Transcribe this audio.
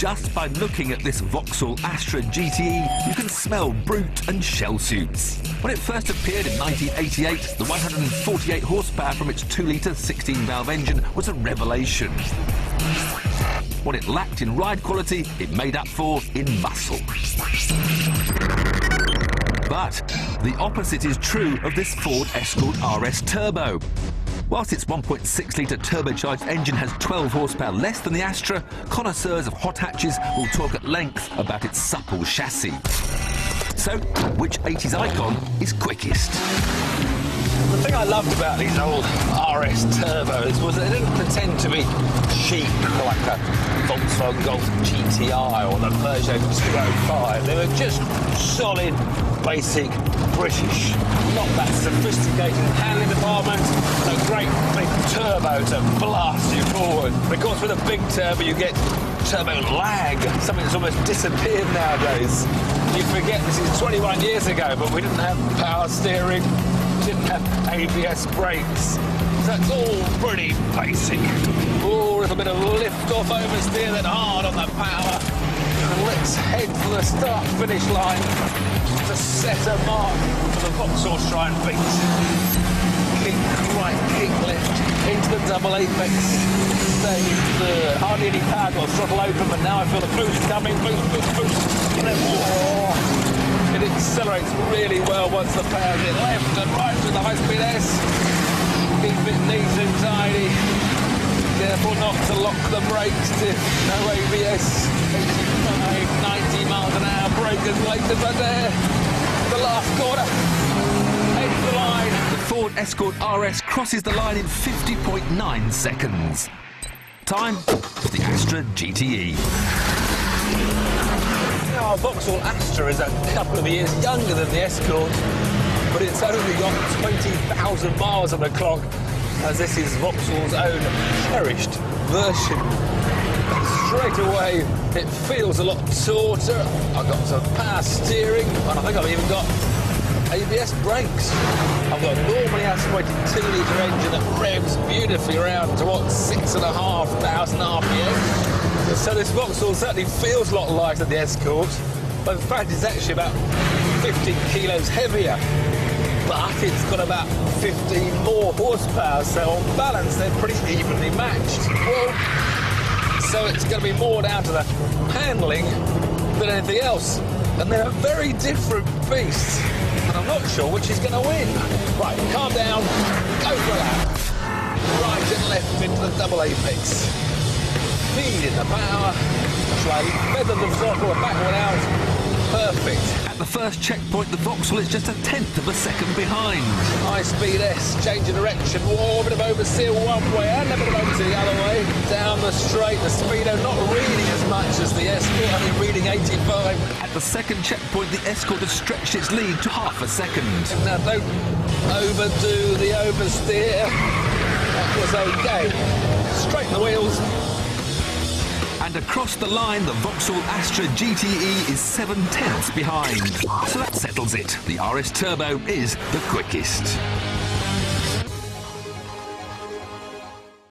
just by looking at this Vauxhall Astra GTE, you can smell brute and shell suits. When it first appeared in 1988, the 148 horsepower from its 2-litre 16-valve engine was a revelation. What it lacked in ride quality, it made up for in muscle. But the opposite is true of this Ford Escort RS Turbo. Whilst its 1.6-litre turbocharged engine has 12 horsepower less than the Astra, connoisseurs of hot hatches will talk at length about its supple chassis. So, which 80s icon is quickest? The thing I loved about these old RS Turbos was they didn't pretend to be cheap like a Volkswagen Golf GTI or the Peugeot 205. They were just solid, basic British. Not that sophisticated handling department, a great big turbo to blast you forward. Because with a big turbo you get turbo lag, something that's almost disappeared nowadays. You forget this is 21 years ago, but we didn't have power steering, didn't have ABS brakes. So it's all pretty basic. Ooh, a little bit of lift off oversteer, then hard on the power. And let's head for the start-finish line to set a mark for the Vauxhall to try and beat. Kick right, kick left, into the double apex. Stay third. Hardly any power, got the throttle open, but now I feel the boost coming. Boost, boost, boost. And then, it accelerates really well once the power's in. Left and right with the high-speed S. Keep it neat and tidy. Careful not to lock the brakes, Tiff. No ABS. 85, 90 miles an hour. Breakers later, but there. The last corner. Head the line. The Ford Escort RS crosses the line in 50.9 seconds. Time for the Astra GTE. Our Vauxhall Astra is a couple of years younger than the Escort, but it's only got 20,000 miles on the clock, as this is Vauxhall's own cherished version. And straight away, it feels a lot tauter. I've got some power steering, and I think I've even got ABS brakes. I've got a normally aspirated 2-litre engine that revs beautifully around to what, 6,500 RPM. So this Vauxhall certainly feels a lot lighter than the Escort, but in fact it's actually about 15 kilos heavier. But it's got about 15 more horsepower, so on balance they're pretty evenly matched. Well, so it's going to be more down to the handling than anything else. And they're very different beasts, and I'm not sure which is going to win. Right, calm down, go for a lap. Right and left into the double apex. Feed in the power, try feather the throttle and back one out. Perfect. At the first checkpoint, the Vauxhall is just 1/10 of a second behind. High speed S, change of direction, whoa, a bit of oversteer one way and a bit of oversteer the other way. Down the straight, the speedo not reading as much as the Escort, only reading 85. At the second checkpoint, the Escort has stretched its lead to half a second. Now don't overdo the oversteer. That was okay. Straighten the wheels. And across the line, the Vauxhall Astra GTE is 7/10 behind. So that settles it. The RS Turbo is the quickest.